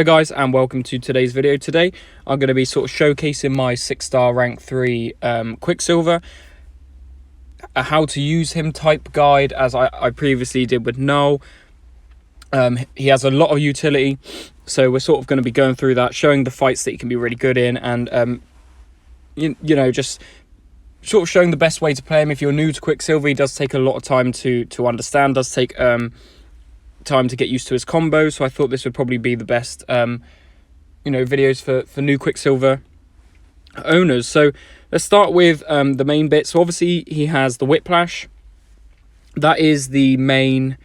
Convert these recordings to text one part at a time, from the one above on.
Hi guys, and welcome to today's video. Today I'm going to be sort of showcasing my 6-star rank 3 Quicksilver, a how to use him type guide, as I previously did with Null. He has a lot of utility, so we're sort of going to be going through that, showing the fights that he can be really good in, and you know, just sort of showing the best way to play him. If you're new to Quicksilver, he does take a lot of time to understand, does take time to get used to his combo, so I thought this would probably be the best videos for new Quicksilver owners. So let's start with the main bit. So obviously he has the Whiplash. That is the main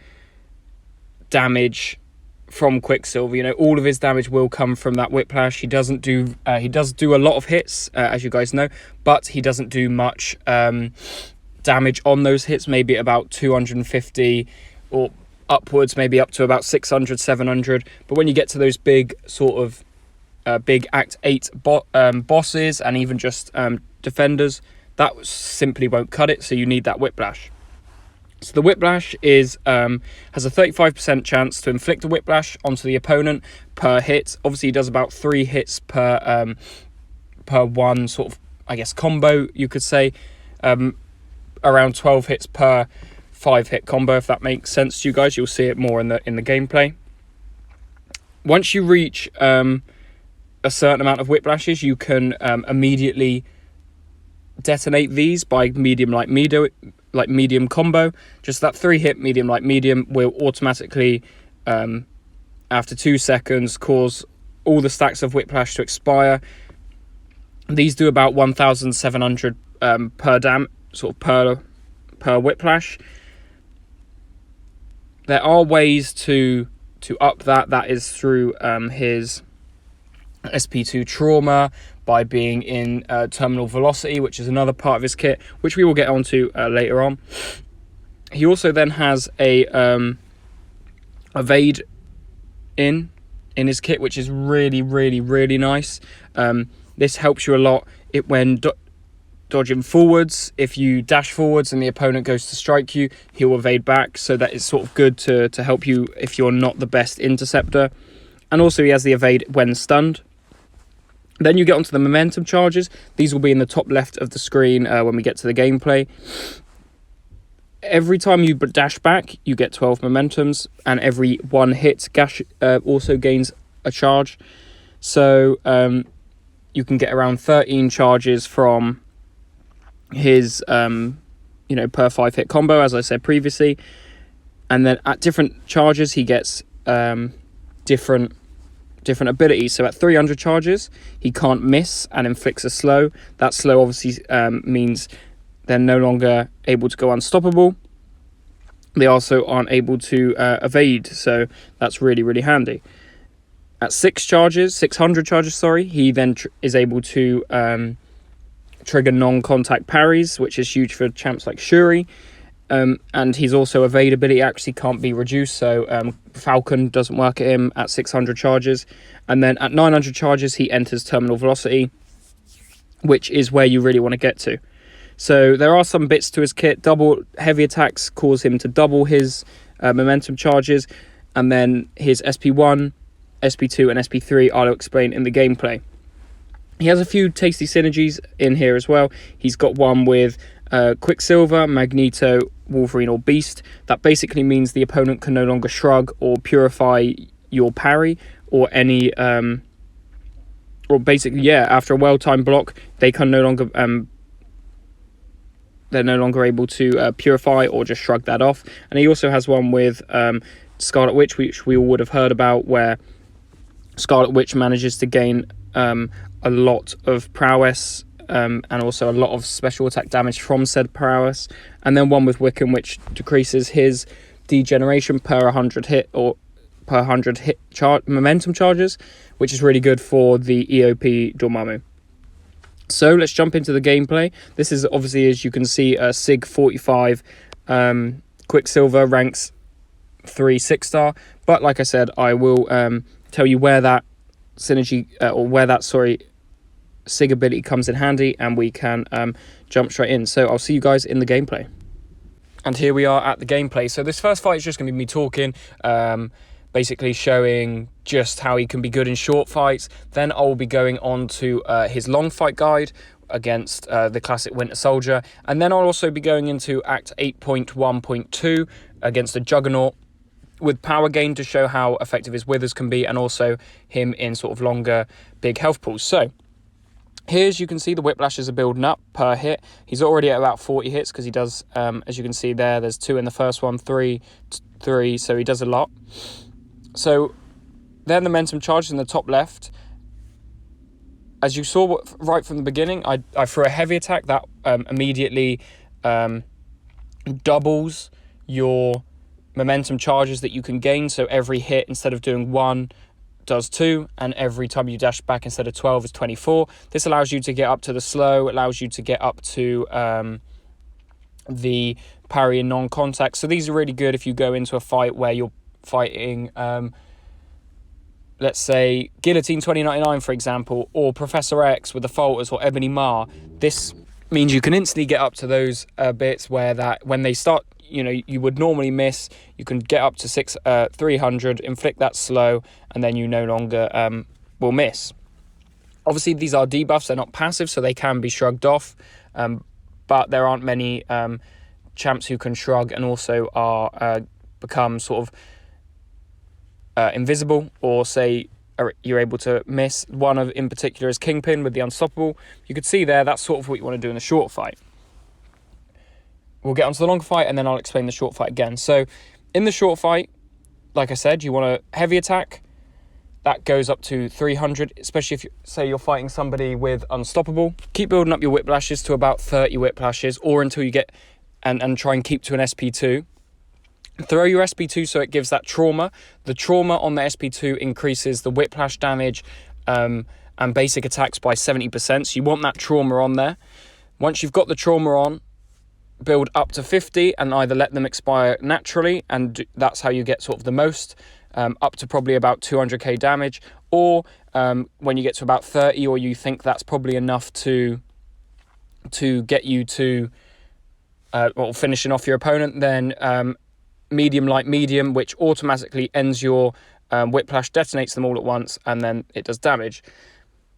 damage from Quicksilver. You know, all of his damage will come from that Whiplash. He does do a lot of hits, as you guys know, but he doesn't do much damage on those hits, maybe about 250 or upwards, maybe up to about 600, 700. But when you get to those big sort of big Act 8 bosses, and even just defenders, that simply won't cut it, so you need that Whiplash. So the Whiplash is has a 35% chance to inflict a Whiplash onto the opponent per hit. Obviously he does about 3 hits per one sort of, I guess, combo, you could say. Around 12 hits per 5-hit combo, if that makes sense to you guys. You'll see it more in the gameplay. Once you reach a certain amount of Whiplashes, you can immediately detonate these by medium medium combo. Just that 3-hit medium medium will automatically after 2 seconds cause all the stacks of Whiplash to expire. These do about 1,700 per Whiplash. There are ways to up that. That is through his SP2 trauma, by being in terminal velocity, which is another part of his kit, which we will get onto later on. He also then has a evade in his kit, which is really nice. This helps you a lot when dodging forwards. If you dash forwards and the opponent goes to strike you, he'll evade back, so that is sort of good to help you if you're not the best interceptor. And also he has the evade when stunned. Then you get onto the momentum charges. These will be in the top left of the screen when we get to the gameplay. Every time you dash back, you get 12 momentums, and every 1 hit also gains a charge. So you can get around 13 charges from his per 5-hit combo, as I said previously. And then at different charges he gets different abilities. So at 300 charges he can't miss and inflicts a slow. That slow obviously means they're no longer able to go unstoppable. They also aren't able to evade, so that's really handy. At 600 charges, he then is able to trigger non-contact parries, which is huge for champs like Shuri. And he's also evadability actually can't be reduced, so Falcon doesn't work at him at 600 charges. And then at 900 charges he enters terminal velocity, which is where you really want to get to. So there are some bits to his kit. Double heavy attacks cause him to double his momentum charges, and then his SP1, SP2 and SP3 I'll explain in the gameplay. He has a few tasty synergies in here as well. He's got one with Quicksilver, Magneto, Wolverine or Beast. That basically means the opponent can no longer shrug or purify your parry or any or basically, yeah, after a well-timed block they can no longer they're no longer able to purify or just shrug that off. And he also has one with Scarlet Witch, which we all would have heard about, where Scarlet Witch manages to gain a lot of prowess and also a lot of special attack damage from said prowess. And then one with Wiccan, which decreases his degeneration per 100 hit or per 100 hit momentum charges, which is really good for the EOP Dormammu. So let's jump into the gameplay. This is obviously, as you can see, a SIG 45 Quicksilver, ranks 3 6-star. But like I said, I will tell you where that synergy SIG ability comes in handy, and we can jump straight in. So I'll see you guys in the gameplay. And here we are at the gameplay. So this first fight is just going to be me talking, basically showing just how he can be good in short fights. Then I'll be going on to his long fight guide against the classic Winter Soldier, and then I'll also be going into Act 8.1.2 against the Juggernaut with power gain to show how effective his withers can be, and also him in sort of longer big health pools. So here's, you can see the Whiplashes are building up per hit. He's already at about 40 hits because he does, as you can see there's 2 in the first one, 3, so he does a lot. So then the momentum charges in the top left. As you saw right from the beginning, I threw a heavy attack that immediately doubles your momentum charges that you can gain. So every hit, instead of doing 1, does 2, and every time you dash back, instead of 12, is 24. This allows you to get up to the slow, allows you to get up to the parry and non-contact. So these are really good if you go into a fight where you're fighting, let's say, Guillotine 2099, for example, or Professor X with the falters, or Ebony Ma. This means you can instantly get up to those bits where that when they start, you would normally miss. You can get up to 300, inflict that slow, and then you no longer will miss. Obviously, these are debuffs; they're not passive, so they can be shrugged off. But there aren't many champs who can shrug and also are become sort of invisible, or say you're able to miss. One of in particular is Kingpin with the Unstoppable. You could see there, that's sort of what you want to do in a short fight. We'll get onto the long fight, and then I'll explain the short fight again. So in the short fight, like I said, you want a heavy attack. That goes up to 300, especially if you're fighting somebody with Unstoppable. Keep building up your Whiplashes to about 30 Whiplashes, or until you get, and try and keep to an SP2. Throw your SP2 so it gives that trauma. The trauma on the SP2 increases the Whiplash damage and basic attacks by 70%. So you want that trauma on there. Once you've got the trauma on, build up to 50 and either let them expire naturally, and that's how you get sort of the most, up to probably about 200k damage, or when you get to about 30, or you think that's probably enough to get you to finishing off your opponent, then medium, light, medium, which automatically ends your Whiplash, detonates them all at once, and then it does damage.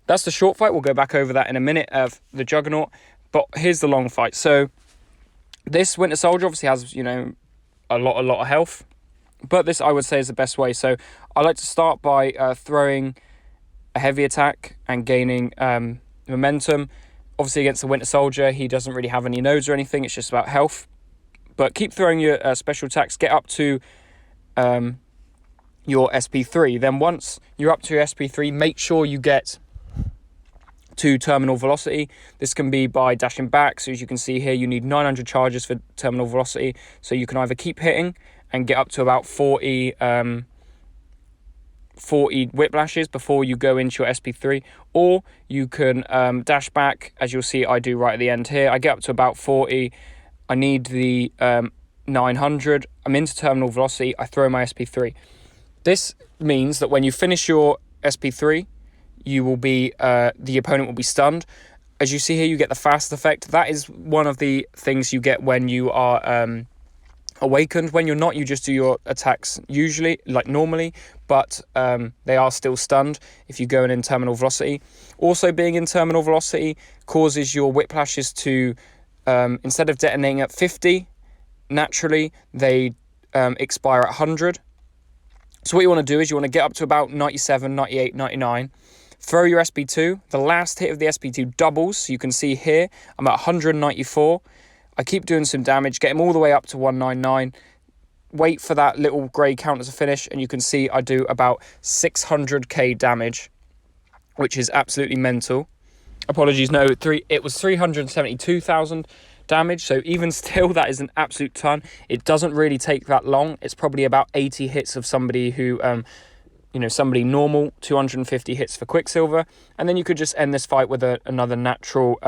That's the short fight. We'll go back over that in a minute of the Juggernaut, but here's the long fight. So this Winter Soldier obviously has, a lot of health, but this, I would say, is the best way. So I like to start by throwing a heavy attack and gaining momentum. Obviously against the Winter Soldier, he doesn't really have any nodes or anything. It's just about health. But keep throwing your special attacks. Get up to your SP3. Then once you're up to your SP3, make sure you get to terminal velocity. This can be by dashing back. So as you can see here, you need 900 charges for terminal velocity. So you can either keep hitting and get up to about 40 Whiplashes before you go into your SP3, or you can dash back, as you'll see I do right at the end here. I get up to about 40. I need the 900. I'm into terminal velocity. I throw my SP3. This means that when you finish your SP3, you will be the opponent will be stunned. As you see here, you get the fast effect. That is one of the things you get when you are awakened. When you're not, you just do your attacks usually, like normally, but they are still stunned if you go in terminal velocity. Also, being in terminal velocity causes your Whiplashes to, instead of detonating at 50, naturally, they expire at 100. So what you want to do is you want to get up to about 97, 98, 99. Throw your SP2. The last hit of the SP2 doubles. So you can see here, I'm at 194. I keep doing some damage, get him all the way up to 199. Wait for that little grey counter to finish, and you can see I do about 600k damage, which is absolutely mental. Apologies, no, it was 372,000 damage, so even still, that is an absolute ton. It doesn't really take that long. It's probably about 80 hits of somebody who, somebody normal, 250 hits for Quicksilver, and then you could just end this fight with another natural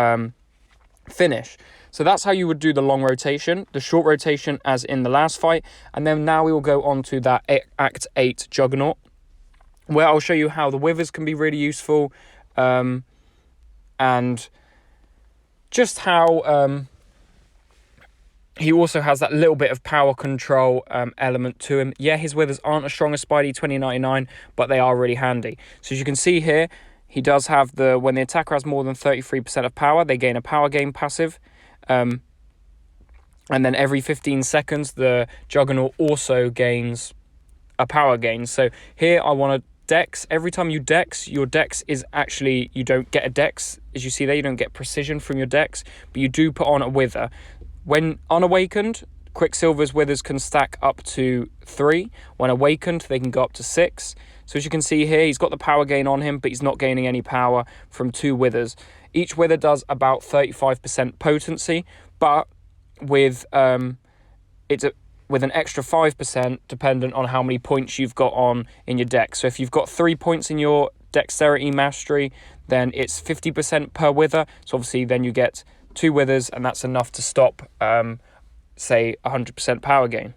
finish. So that's how you would do the long rotation, the short rotation as in the last fight, and then now we will go on to that Act 8 Juggernaut, where I'll show you how the withers can be really useful, and just how he also has that little bit of power control element to him. Yeah, his withers aren't as strong as Spidey 2099, but they are really handy. So as you can see here, he does have when the attacker has more than 33% of power, they gain a power gain passive. And then every 15 seconds, the Juggernaut also gains a power gain. So here I want to dex. Every time you dex, your dex is actually, you don't get a dex. As you see there, you don't get precision from your dex, but you do put on a wither. When unawakened, Quicksilver's withers can stack up to 3. When awakened, they can go up to 6. So as you can see here, he's got the power gain on him, but he's not gaining any power from 2 withers. Each wither does about 35% potency, but with with an extra 5% dependent on how many points you've got on in your dex. So if you've got 3 points in your dexterity mastery, then it's 50% per wither. So obviously then you get 2 withers, and that's enough to stop, say, 100% power gain.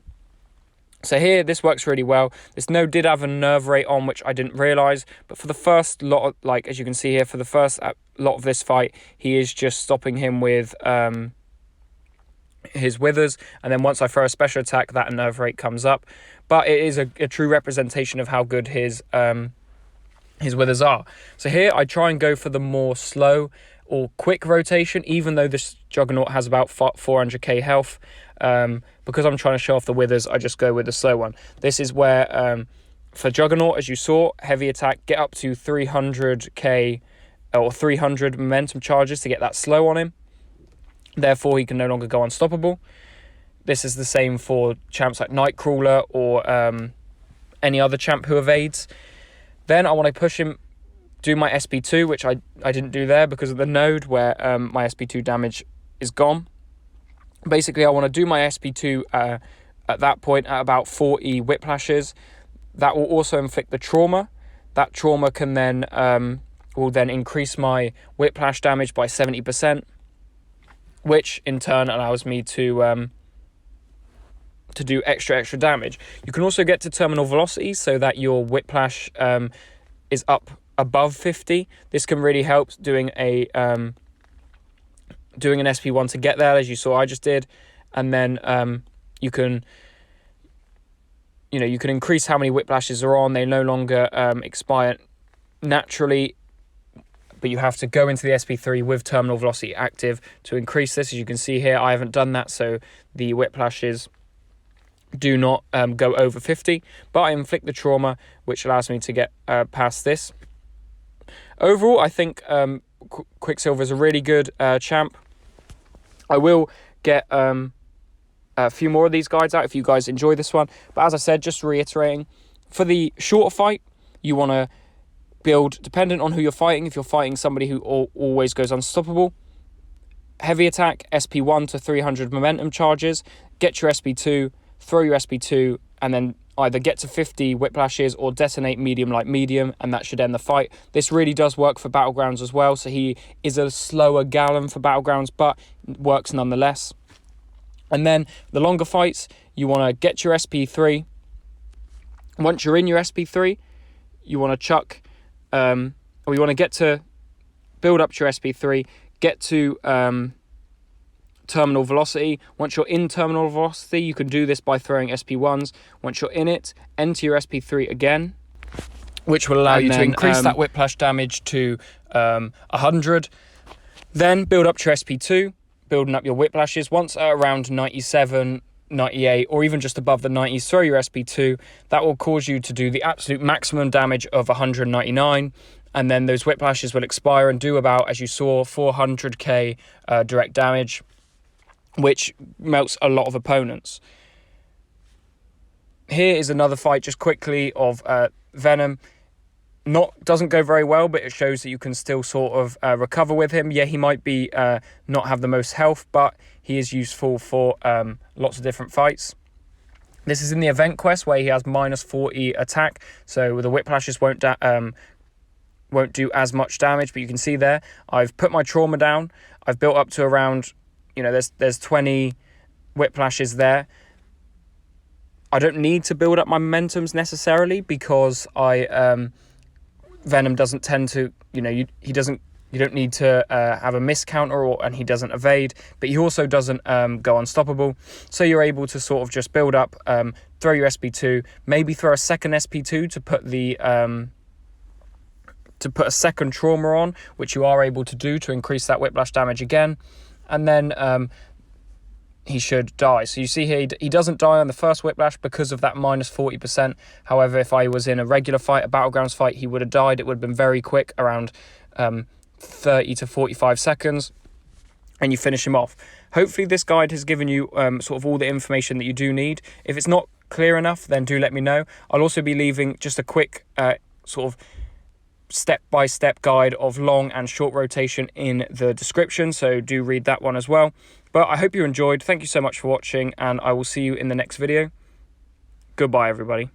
So here, this works really well. This node did have a nerve rate on, which I didn't realise, but for the first lot of, like, as you can see here, for the first lot of this fight, he is just stopping him with his withers, and then once I throw a special attack, that nerve rate comes up. But it is a true representation of how good his withers are. So here, I try and go for the more slow or quick rotation, even though this Juggernaut has about 400k health. Because I'm trying to show off the withers, I just go with the slow one. This is where, for Juggernaut, as you saw, heavy attack, get up to 300k or 300 momentum charges to get that slow on him. Therefore, he can no longer go unstoppable. This is the same for champs like Nightcrawler or any other champ who evades. Then I want to push him, do my SP2, which I didn't do there because of the node where my SP2 damage is gone. Basically, I want to do my SP2 at that point at about 40 Whiplashes. That will also inflict the trauma. That trauma can then will then increase my Whiplash damage by 70%, which in turn allows me to do extra damage. You can also get to terminal velocity so that your Whiplash is up above 50. This can really help doing an SP1 to get there, as you saw I just did, and then you can increase how many Whiplashes are on. They no longer expire naturally, but you have to go into the SP3 with terminal velocity active to increase this. As you can see here, I haven't done that, so the Whiplashes do not go over 50, but I inflict the trauma, which allows me to get past this. Overall, I think Quicksilver is a really good champ. I will get a few more of these guides out if you guys enjoy this one. But as I said, just reiterating, for the shorter fight, you want to build, dependent on who you're fighting, if you're fighting somebody who always goes unstoppable, heavy attack, SP1 to 300 momentum charges, get your SP2, throw your SP2, and then either get to 50 Whiplashes or detonate medium like medium, and that should end the fight. This really does work for Battlegrounds as well, so he is a slower Gallon for Battlegrounds, but works nonetheless. And then the longer fights, you want to get your SP3. Once you're in your SP3, you want to chuck, or you want to get to build up to your SP3, get to terminal velocity. Once you're in terminal velocity, you can do this by throwing SP1s. Once you're in it, enter your SP3 again, which will allow you to increase that Whiplash damage to 100. Then build up to your SP2, building up your Whiplashes. Once at around 97, 98, or even just above the 90s, throw your SP2. That will cause you to do the absolute maximum damage of 199. And then those Whiplashes will expire and do about, as you saw, 400k direct damage, which melts a lot of opponents. Here is another fight just quickly of Venom. Doesn't go very well, but it shows that you can still sort of recover with him. Yeah, he might be not have the most health, but he is useful for lots of different fights. This is in the event quest where he has minus 40 attack, so the Whiplashes won't do as much damage, but you can see there, I've put my trauma down. I've built up to around, there's 20 Whiplashes there. I don't need to build up my momentums necessarily because Venom doesn't tend to, he doesn't You don't need to have a miss counter, and he doesn't evade, but he also doesn't go unstoppable. So you're able to sort of just build up, throw your SP2, maybe throw a second SP2 to put the a second trauma on, which you are able to do to increase that whiplash damage again, and then he should die. So you see here, he doesn't die on the first whiplash because of that minus 40%. However, if I was in a regular fight, a Battlegrounds fight, he would have died. It would have been very quick, around 30 to 45 seconds, and you finish him off. Hopefully this guide has given you sort of all the information that you do need. If it's not clear enough, then do let me know. I'll also be leaving just a quick sort of step-by-step guide of long and short rotation in the description, so do read that one as well. But I hope you enjoyed. Thank you so much for watching, and I will see you in the next video. Goodbye, everybody.